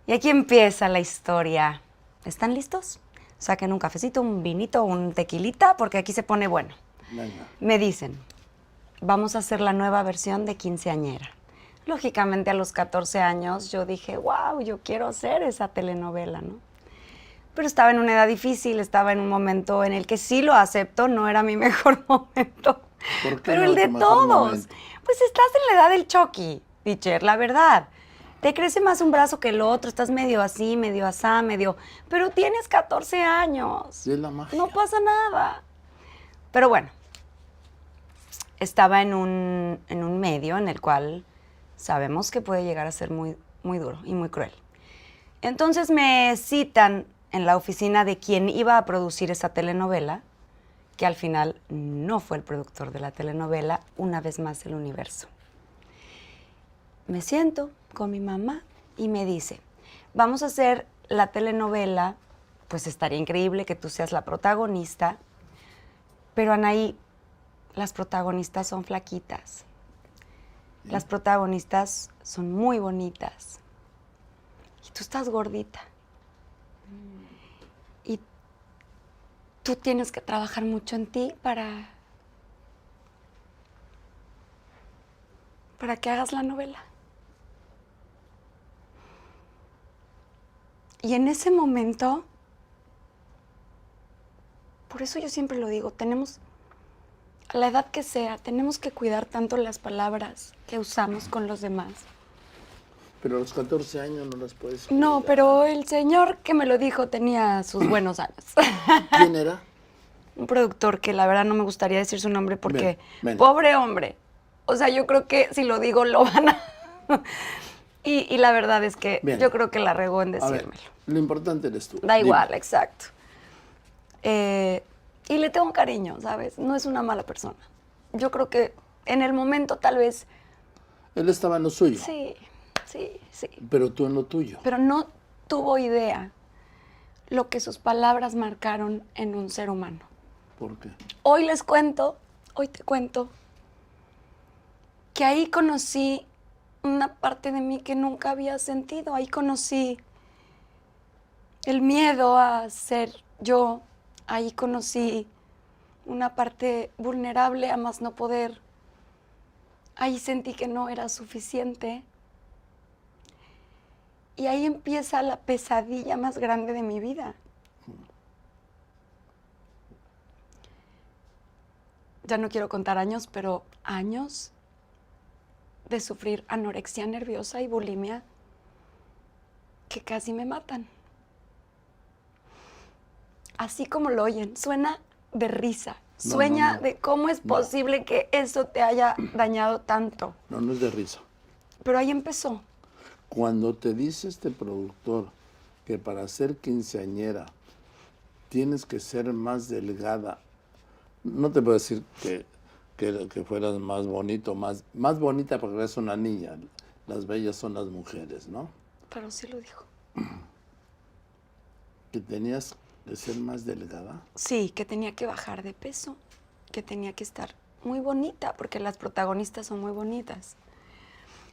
Y aquí empieza la historia. ¿Están listos? Saquen un cafecito, un vinito, un tequilita, porque aquí se pone bueno. Venga. Me dicen, vamos a hacer la nueva versión de Quinceañera. Lógicamente a los 14 años yo dije, wow, yo quiero hacer esa telenovela, ¿no? Pero estaba en una edad difícil, estaba en un momento en el que sí lo acepto, no era mi mejor momento. ¿Por qué Pero no el de tu mejor todos. momento? Pues estás en la edad del Chucky, teacher, la verdad. Te crece más un brazo que el otro, estás medio así, medio asá, medio... Pero tienes 14 años. Sí, es la magia. No pasa nada. Pero bueno, estaba en un medio en el cual sabemos que puede llegar a ser muy, muy duro y muy cruel. Entonces me citan en la oficina de quien iba a producir esa telenovela, que al final no fue el productor de la telenovela, una vez más el universo. Me siento con mi mamá y me dice, vamos a hacer la telenovela, pues estaría increíble que tú seas la protagonista, pero Anaí, las protagonistas son flaquitas. Las protagonistas son muy bonitas. Y tú estás gordita. Y tú tienes que trabajar mucho en ti para que hagas la novela. Y en ese momento, por eso yo siempre lo digo, tenemos, a la edad que sea, tenemos que cuidar tanto las palabras que usamos con los demás. Pero a los 14 años no las puedes No, cuidar. pero el señor que me lo dijo tenía sus buenos años. ¿Quién era? Un productor que la verdad no me gustaría decir su nombre porque, Ven. pobre hombre. O sea, yo creo que si lo digo lo van a... y la verdad es que Bien. yo creo que la regó en A ver, decírmelo. lo importante eres tú. Da Dime. igual, exacto. Y le tengo cariño, ¿sabes? No es una mala persona. Yo creo que en el momento tal vez... Él estaba en lo suyo, Sí, sí, sí. pero tú en lo tuyo. Pero no tuvo idea lo que sus palabras marcaron en un ser humano. ¿Por qué? Hoy te cuento, que ahí conocí una parte de mí que nunca había sentido. Ahí conocí el miedo a ser yo. Ahí conocí una parte vulnerable a más no poder. Ahí sentí que no era suficiente. Y ahí empieza la pesadilla más grande de mi vida. Ya no quiero contar años, pero años de sufrir anorexia nerviosa y bulimia que casi me matan. Así como lo oyen, suena de risa. No, Sueña no. de cómo es No. posible que eso te haya dañado tanto. No, no es de risa. Pero ahí empezó. Cuando te dice este productor que para ser quinceañera tienes que ser más delgada, no te puedo decir que fueras más bonito, más bonita porque eres una niña. Las bellas son las mujeres, ¿no? Pero sí lo dijo. Que tenías que ser más delgada. Sí, que tenía que bajar de peso, que tenía que estar muy bonita, porque las protagonistas son muy bonitas.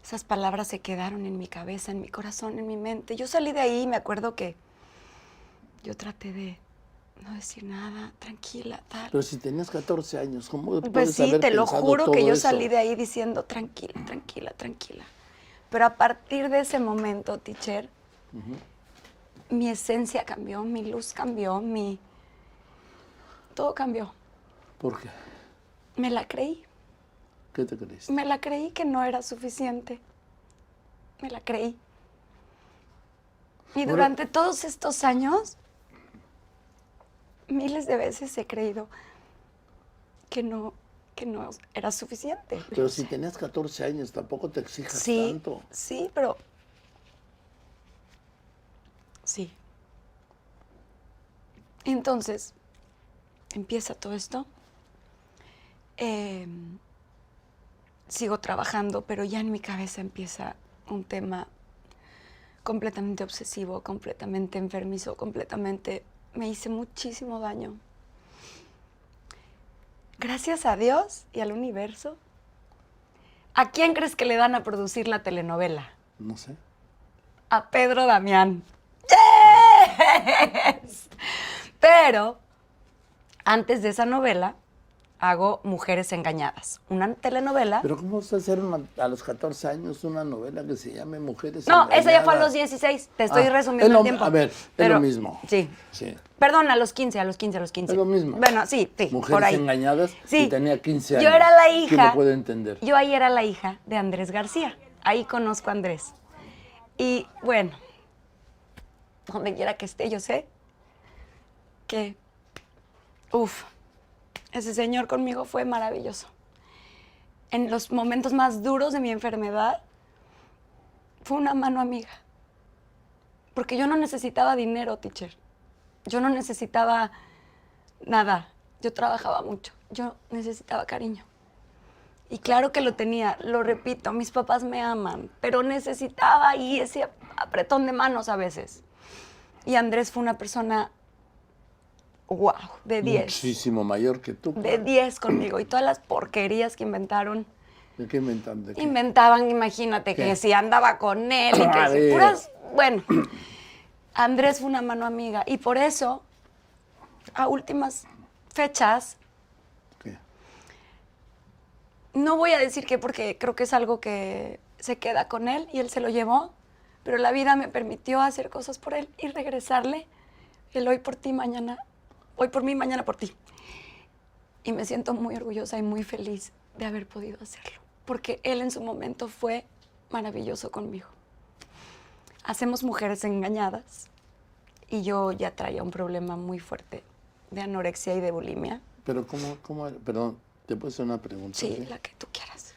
Esas palabras se quedaron en mi cabeza, en mi corazón, en mi mente. Yo salí de ahí y me acuerdo que yo traté de no decir nada, tranquila, tal. Pero si tenías 14 años, ¿cómo Pues puedes sí, haber te lo pensado juro que todo yo eso? salí de ahí diciendo tranquila, tranquila, tranquila. Pero a partir de ese momento, teacher, mi esencia cambió, mi luz cambió, todo cambió. ¿Por qué? Me la creí. ¿Qué te creíste? Me la creí que no era suficiente. Me la creí. Y Ahora- durante todos estos años, miles de veces he creído que no era suficiente. Pero si tenías 14 años, tampoco te exijas Sí, tanto. sí, pero... Sí. Entonces, empieza todo esto. Sigo trabajando, pero ya en mi cabeza empieza un tema completamente obsesivo, completamente enfermizo, completamente... Me hice muchísimo daño. Gracias a Dios y al universo, ¿A quién crees que le dan a producir la telenovela? No sé. A Pedro Damián. ¡Yes! Pero antes de esa novela hago Mujeres Engañadas, una telenovela. Pero ¿cómo vas a hacer a los 14 años una novela que se llame Mujeres No, Engañadas? esa ya fue a los 16. Te estoy resumiendo el tiempo. A ver, es lo mismo. Sí. Sí. Perdón, a los 15. Es lo mismo. Bueno, sí, Mujeres por ahí. Engañadas Sí. y tenía 15 años. Yo era la hija. ¿Quién lo puede entender? Yo ahí era la hija de Andrés García. Ahí conozco a Andrés. Y bueno, donde quiera que esté, yo sé que, ese señor conmigo fue maravilloso. En los momentos más duros de mi enfermedad, fue una mano amiga. Porque yo no necesitaba dinero, teacher. Yo no necesitaba nada. Yo trabajaba mucho. Yo necesitaba cariño. Y claro que lo tenía, lo repito, mis papás me aman, pero necesitaba ahí ese apretón de manos a veces. Y Andrés fue una persona, wow, de 10. Muchísimo mayor que tú. De 10 conmigo. Y todas las porquerías que inventaron. ¿De qué inventan? ¿De qué? Inventaban, imagínate, ¿Qué? que si andaba con él y que si puras... Bueno, Andrés fue una mano amiga. Y por eso, a últimas fechas, ¿Qué? no voy a decir que porque creo que es algo que se queda con él y él se lo llevó, pero la vida me permitió hacer cosas por él y regresarle el hoy por ti, mañana, hoy por mí, mañana por ti. Y me siento muy orgullosa y muy feliz de haber podido hacerlo, porque él en su momento fue maravilloso conmigo. Hacemos Mujeres Engañadas y yo ya traía un problema muy fuerte de anorexia y de bulimia. Pero perdón, ¿te puedo hacer una pregunta? Sí, la que tú quieras.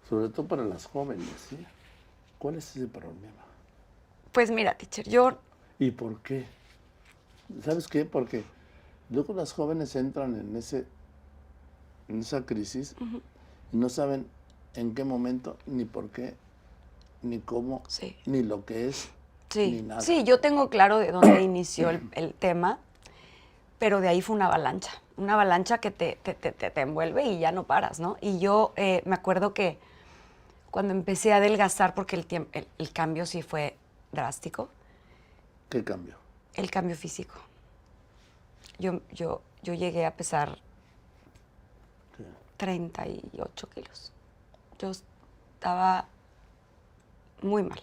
Sobre todo para las jóvenes, ¿sí? ¿Cuál es ese problema? Pues mira, teacher, yo... ¿Y por qué? ¿Sabes qué? Porque luego las jóvenes entran en esa crisis y no saben en qué momento, ni por qué, ni cómo, Sí. ni lo que es, ni nada. Sí, yo tengo claro de dónde inició el tema, pero de ahí fue una avalancha que te envuelve y ya no paras, ¿no? Y yo me acuerdo que cuando empecé a adelgazar, porque el cambio sí fue drástico. ¿Qué cambio? El cambio físico. Yo llegué a pesar ¿Qué? 38 kilos. Yo estaba muy mal.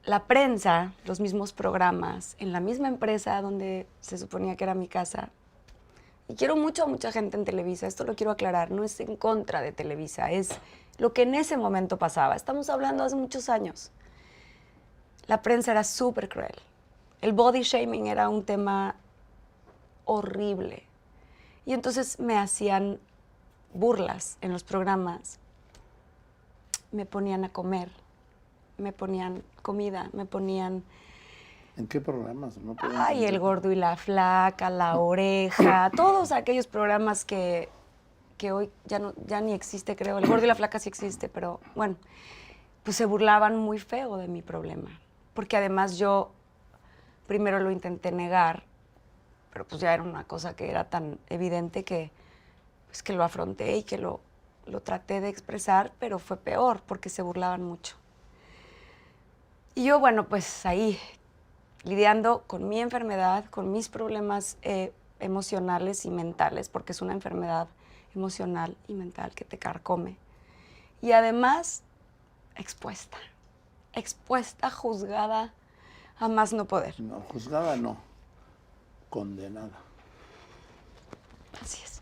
La prensa, los mismos programas, en la misma empresa donde se suponía que era mi casa. Y quiero mucho a mucha gente en Televisa, esto lo quiero aclarar, no es en contra de Televisa, es lo que en ese momento pasaba. Estamos hablando hace muchos años. La prensa era súper cruel. El body shaming era un tema horrible. Y entonces me hacían burlas en los programas. Me ponían a comer, me ponían comida, me ponían... ¿En qué programas? No puedo Ay, entender. El Gordo y la Flaca, La Oreja, todos aquellos programas que hoy ya ni existe, creo. El Gordo y la Flaca sí existe, pero bueno, pues se burlaban muy feo de mi problema. Porque además yo primero lo intenté negar, pero pues ya era una cosa que era tan evidente que, pues, que lo afronté y que lo traté de expresar, pero fue peor porque se burlaban mucho. Y yo, bueno, pues ahí, lidiando con mi enfermedad, con mis problemas emocionales y mentales, porque es una enfermedad emocional y mental que te carcome. Y además, expuesta, juzgada a más no poder. No, juzgada no, condenada. Así es.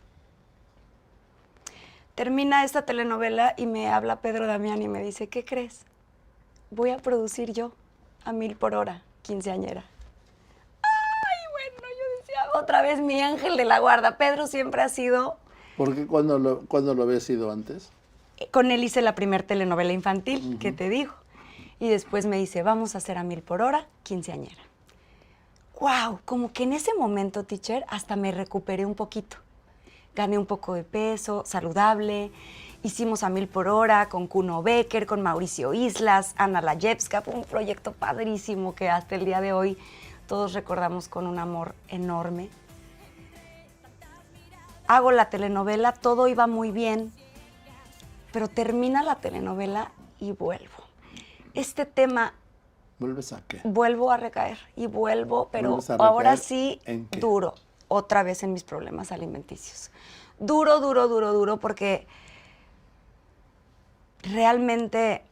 Termina esta telenovela y me habla Pedro Damián y me dice, ¿qué crees? Voy a producir yo a 1000 por hora, quinceañera. Ay, bueno, yo decía, otra vez mi ángel de la guarda. Pedro siempre ha sido... ¿Por qué cuando lo había sido antes? Con él hice la primer telenovela infantil, que te digo. Y después me dice, vamos a hacer a 1000 por hora, quinceañera. ¡Wow! Como que en ese momento, teacher, hasta me recuperé un poquito. Gané un poco de peso, saludable. Hicimos a 1000 por hora con Kuno Becker, con Mauricio Islas, Ana Layevska. Fue un proyecto padrísimo que hasta el día de hoy todos recordamos con un amor enorme. Hago la telenovela, todo iba muy bien, pero termina la telenovela y vuelvo. Este tema ¿Vuelves a qué? vuelvo a recaer y vuelvo, pero ¿Vuelves a recaer ahora sí en qué? duro, otra vez en mis problemas alimenticios. Duro, porque realmente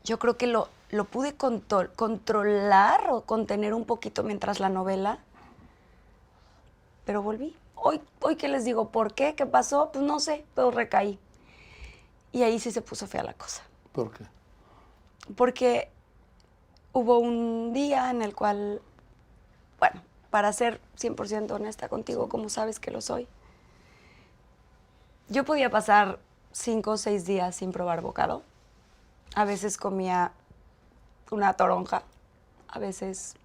yo creo que lo pude controlar o contener un poquito mientras la novela, pero volví. Hoy que les digo, ¿por qué? ¿Qué pasó? Pues no sé, pero recaí. Y ahí sí se puso fea la cosa. ¿Por qué? Porque hubo un día en el cual, bueno, para ser 100% honesta contigo, como sabes que lo soy, yo podía pasar 5 o 6 días sin probar bocado. A veces comía una toronja, a veces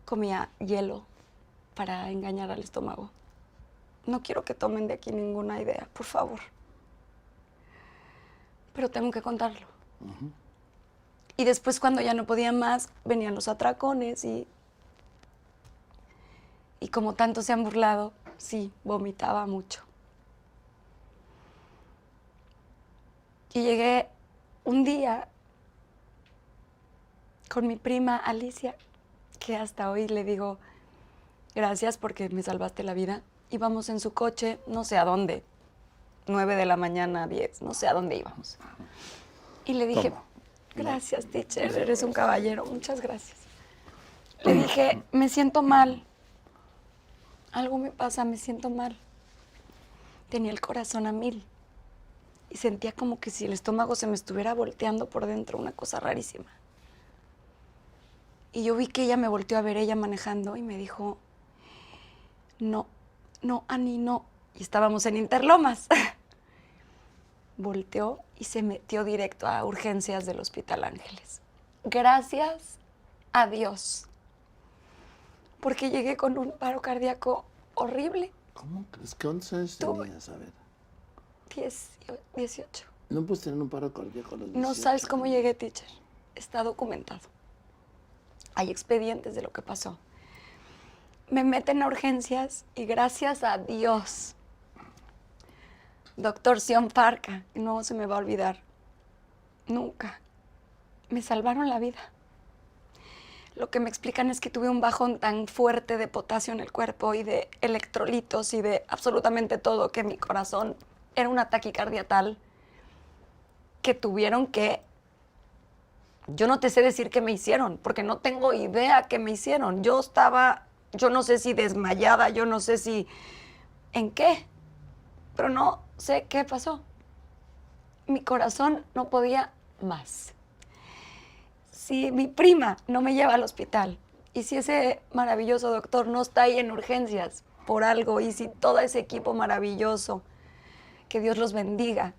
comía hielo para engañar al estómago. No quiero que tomen de aquí ninguna idea, por favor. Pero tengo que contarlo. Uh-huh. Y después, cuando ya no podía más, venían los atracones y como tanto se han burlado, sí, vomitaba mucho. Y llegué un día con mi prima Alicia, que hasta hoy le digo gracias porque me salvaste la vida. Íbamos en su coche, no sé a dónde, 9 de la mañana, 10, no sé a dónde íbamos. Y le dije, Toma. gracias, teacher, eres un caballero, muchas gracias. Le dije, me siento mal, algo me pasa, me siento mal. Tenía el corazón a 1000 y sentía como que si el estómago se me estuviera volteando por dentro, una cosa rarísima. Y yo vi que ella me volteó a ver, ella manejando, y me dijo, no, Ani, no. Y estábamos en Interlomas. Volteó y se metió directo a urgencias del Hospital Ángeles. Gracias a Dios. Porque llegué con un paro cardíaco horrible. ¿Cómo crees? ¿Qué 11 años Tuve- tenías? A ver. 18. ¿No puedes tener un paro cardíaco a los 18? No sabes cómo llegué, teacher. Está documentado. Hay expedientes de lo que pasó. Me meten a urgencias y gracias a Dios, doctor Sion Farca, no se me va a olvidar, nunca, me salvaron la vida. Lo que me explican es que tuve un bajón tan fuerte de potasio en el cuerpo y de electrolitos y de absolutamente todo, que mi corazón era una taquicardia tal que tuvieron que... Yo no te sé decir qué me hicieron, porque no tengo idea qué me hicieron. Yo no sé si desmayada, yo no sé si... ¿En qué? Pero no sé qué pasó. Mi corazón no podía más. Si mi prima no me lleva al hospital, y si ese maravilloso doctor no está ahí en urgencias por algo, y si todo ese equipo maravilloso, que Dios los bendiga,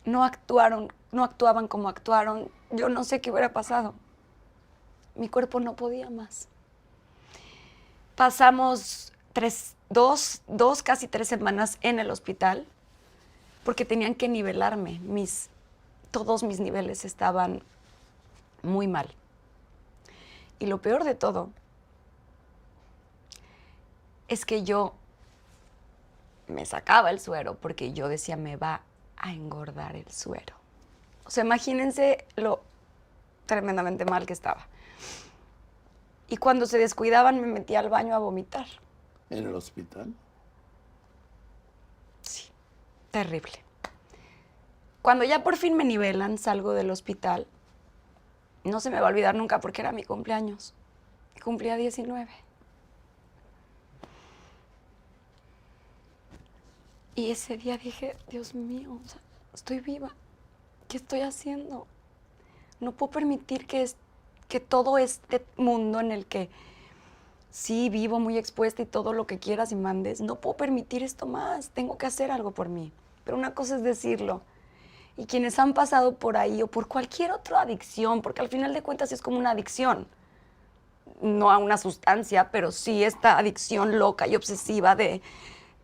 no actuaban como actuaron, yo no sé qué hubiera pasado. Mi cuerpo no podía más. Pasamos casi 3 semanas en el hospital porque tenían que nivelarme. Todos mis niveles estaban muy mal. Y lo peor de todo es que yo me sacaba el suero porque yo decía, me va a engordar el suero. O sea, imagínense lo tremendamente mal que estaba. Y cuando se descuidaban me metía al baño a vomitar. ¿En el hospital? Sí, terrible. Cuando ya por fin me nivelan, salgo del hospital. No se me va a olvidar nunca porque era mi cumpleaños. Cumplía 19. Y ese día dije, Dios mío, o sea, estoy viva. ¿Qué estoy haciendo? No puedo permitir que todo este mundo en el que sí vivo muy expuesta y todo lo que quieras y mandes, no puedo permitir esto más. Tengo que hacer algo por mí. Pero una cosa es decirlo. Y quienes han pasado por ahí o por cualquier otra adicción, porque al final de cuentas es como una adicción, no a una sustancia, pero sí esta adicción loca y obsesiva de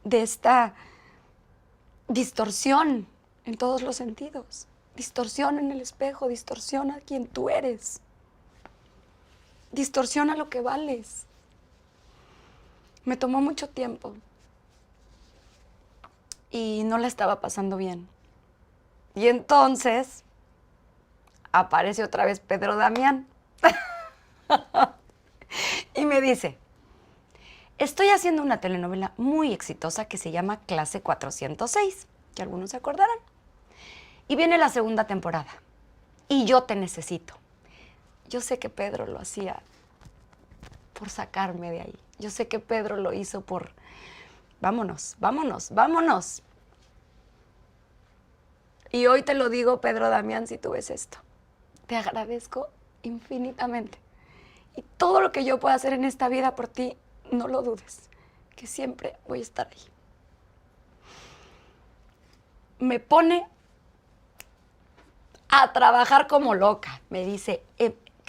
esta distorsión en todos los sentidos. Distorsión en el espejo, distorsiona quién tú eres. Distorsiona lo que vales. Me tomó mucho tiempo. y no la estaba pasando bien. Y entonces aparece otra vez Pedro Damián y me dice, estoy haciendo una telenovela muy exitosa que se llama Clase 406, que algunos se acordarán. Y viene la segunda temporada y yo te necesito. Yo sé que Pedro lo hacía por sacarme de ahí. Yo sé que Pedro lo hizo por, vámonos, vámonos, vámonos. Y hoy te lo digo, Pedro Damián, si tú ves esto. Te agradezco infinitamente. Y todo lo que yo pueda hacer en esta vida por ti, no lo dudes, que siempre voy a estar ahí. Me pone a trabajar como loca. Me dice,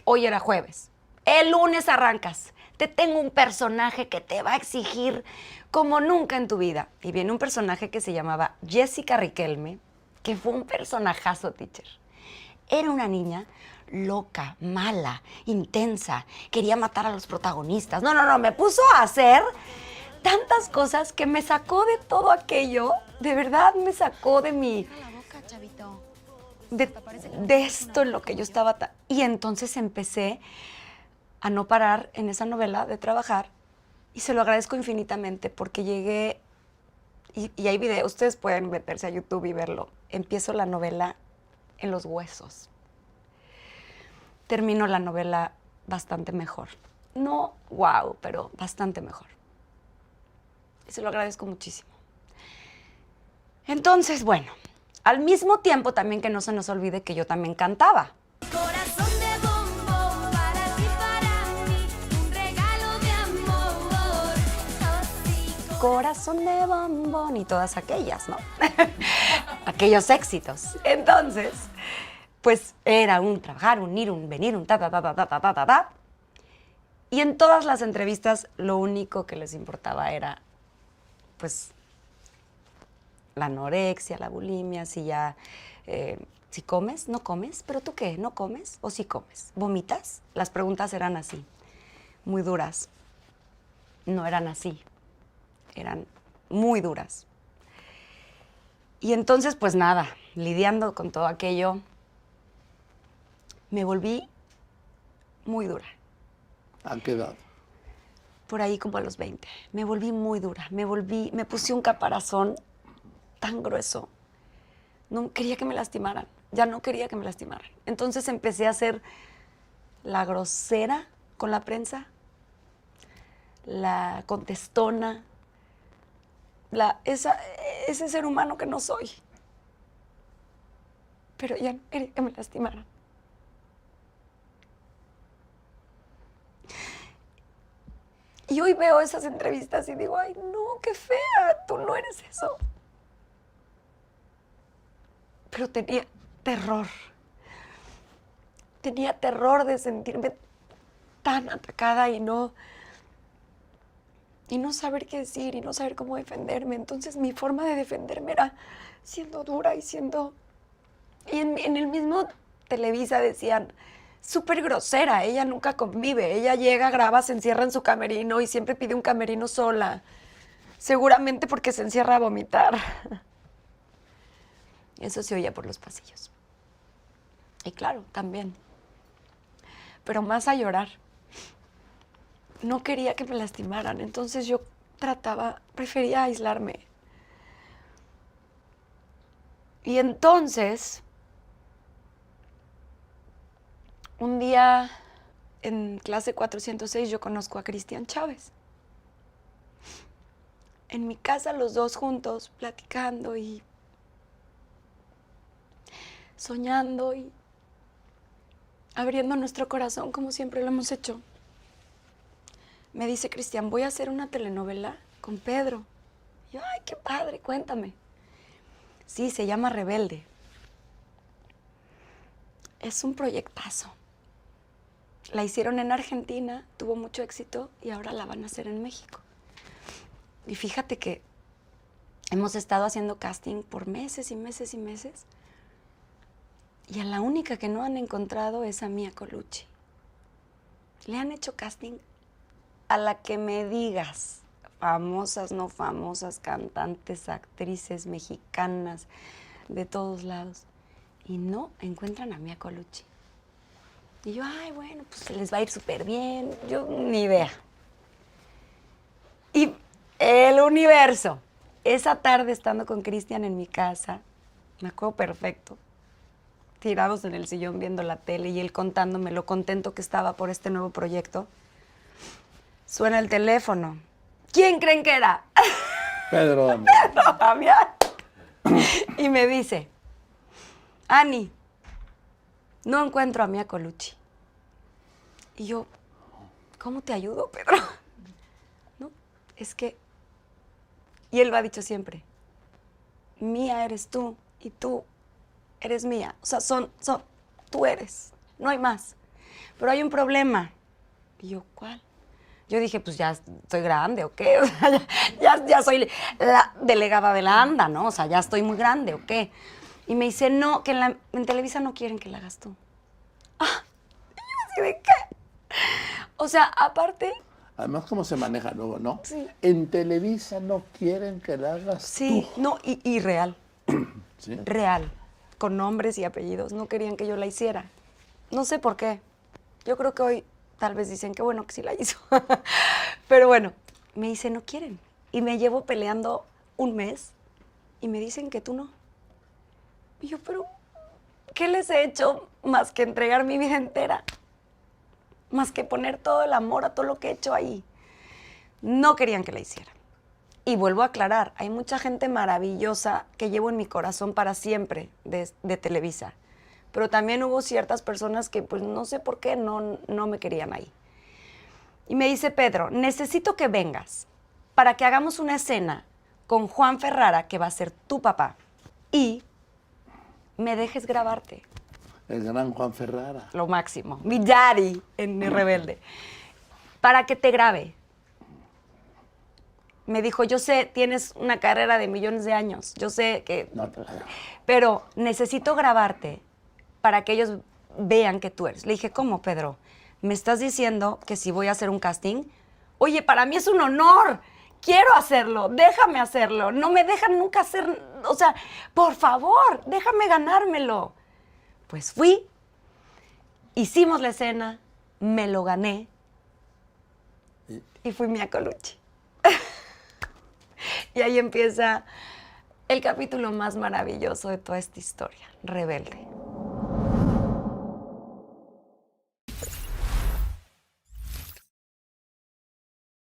hoy era jueves, el lunes arrancas. Te tengo un personaje que te va a exigir como nunca en tu vida. Y viene un personaje que se llamaba Jessica Riquelme, que fue un personajazo, teacher. Era una niña loca, mala, intensa, quería matar a los protagonistas. No, me puso a hacer tantas cosas que me sacó de todo aquello. De verdad me sacó de mi... De esto en lo que yo estaba... Y entonces empecé a no parar en esa novela de trabajar y se lo agradezco infinitamente porque llegué... Y hay videos, ustedes pueden meterse a YouTube y verlo. Empiezo la novela en los huesos. Termino la novela bastante mejor. No wow, pero bastante mejor. Y se lo agradezco muchísimo. Entonces, bueno, al mismo tiempo también que no se nos olvide que yo también cantaba. Corazón de bombón, para ti, para mí, un regalo de amor. Tóxico. Corazón de bombón y todas aquellas, ¿no? Aquellos éxitos. Entonces, pues era un trabajar, un ir, un venir, un ta. Y en todas las entrevistas lo único que les importaba era, pues, la anorexia, la bulimia, si ya, si comes, no comes, pero ¿tú qué? ¿No comes o sí comes? ¿Vomitas? Las preguntas eran así, muy duras. No eran así, eran muy duras. Y entonces, pues nada, lidiando con todo aquello, me volví muy dura. ¿A qué edad? Por ahí como a los 20. Me volví muy dura. Me puse un caparazón tan grueso. No quería que me lastimaran. Ya no quería que me lastimaran. Entonces empecé a ser la grosera con la prensa, la contestona, ese ser humano que no soy. Pero ya no quería que me lastimaran. Y hoy veo esas entrevistas y digo, ay, no, qué fea, tú no eres eso. Pero tenía terror. Tenía terror de sentirme tan atacada y no saber qué decir y no saber cómo defenderme. Entonces mi forma de defenderme era siendo dura y siendo... Y en el mismo Televisa decían... Súper grosera, ella nunca convive, ella llega, graba, se encierra en su camerino y siempre pide un camerino sola, seguramente porque se encierra a vomitar. Eso se oía por los pasillos. Y claro, también. Pero más a llorar. No quería que me lastimaran, entonces yo prefería aislarme. Y entonces... Un día en clase 406 yo conozco a Cristian Chávez. En mi casa los dos juntos platicando y soñando y abriendo nuestro corazón como siempre lo hemos hecho. Me dice Cristian, voy a hacer una telenovela con Pedro. Y yo, ay, qué padre, cuéntame. Sí, se llama Rebelde. Es un proyectazo. La hicieron en Argentina, tuvo mucho éxito y ahora la van a hacer en México. Y fíjate que hemos estado haciendo casting por meses y meses y meses y a la única que no han encontrado es a Mia Colucci. Le han hecho casting a la que me digas, famosas, no famosas, cantantes, actrices mexicanas, de todos lados. Y no encuentran a Mia Colucci. Y yo, ay, bueno, pues les va a ir súper bien. Yo ni idea. Y el universo. Esa tarde estando con Cristian en mi casa, me acuerdo perfecto, tirados en el sillón viendo la tele y él contándome lo contento que estaba por este nuevo proyecto, suena el teléfono. ¿Quién creen que era? Pedro Damián. Pedro Damián. Y me dice, Ani, no encuentro a Mia Colucci. Y yo, ¿cómo te ayudo, Pedro? No, es que... Y él lo ha dicho siempre, Mía eres tú y tú eres mía. O sea, tú eres, no hay más. Pero hay un problema. Y yo, ¿cuál? Yo dije, pues ya estoy grande, ¿o qué? O sea, ya soy la delegada de la ANDA, ¿no? O sea, ya estoy muy grande, ¿o qué? Y me dice, no, que en Televisa no quieren que la hagas tú. Ah, y yo así de, ¿qué? O sea, aparte... Además, cómo se maneja luego, ¿no? Sí. En Televisa no quieren que la hagas Sí, tú. no, y real. ¿Sí? Real. Con nombres y apellidos. No querían que yo la hiciera. No sé por qué. Yo creo que hoy tal vez dicen que bueno que sí la hizo. Pero bueno, me dice, no quieren. Y me llevo peleando un mes y me dicen que tú no. Y yo, pero, ¿qué les he hecho más que entregar mi vida entera? Más que poner todo el amor a todo lo que he hecho ahí. No querían que la hiciera. Y vuelvo a aclarar, hay mucha gente maravillosa que llevo en mi corazón para siempre de Televisa. Pero también hubo ciertas personas que, pues, no sé por qué no me querían ahí. Y me dice, Pedro, necesito que vengas para que hagamos una escena con Juan Ferrara, que va a ser tu papá, y me dejes grabarte. El gran Juan Ferrara. Lo máximo. Mi daddy en Mi Rebelde. Para que te grabe. Me dijo, yo sé, tienes una carrera de millones de años. Yo sé que... No, pero necesito grabarte para que ellos vean que tú eres. Le dije, ¿cómo, Pedro? ¿Me estás diciendo que si voy a hacer un casting? Oye, para mí es un honor. Quiero hacerlo. Déjame hacerlo. No me dejan nunca hacer... O sea, por favor, déjame ganármelo. Pues fui, hicimos la escena, me lo gané y fui Mia Colucci. Y ahí empieza el capítulo más maravilloso de toda esta historia, Rebelde.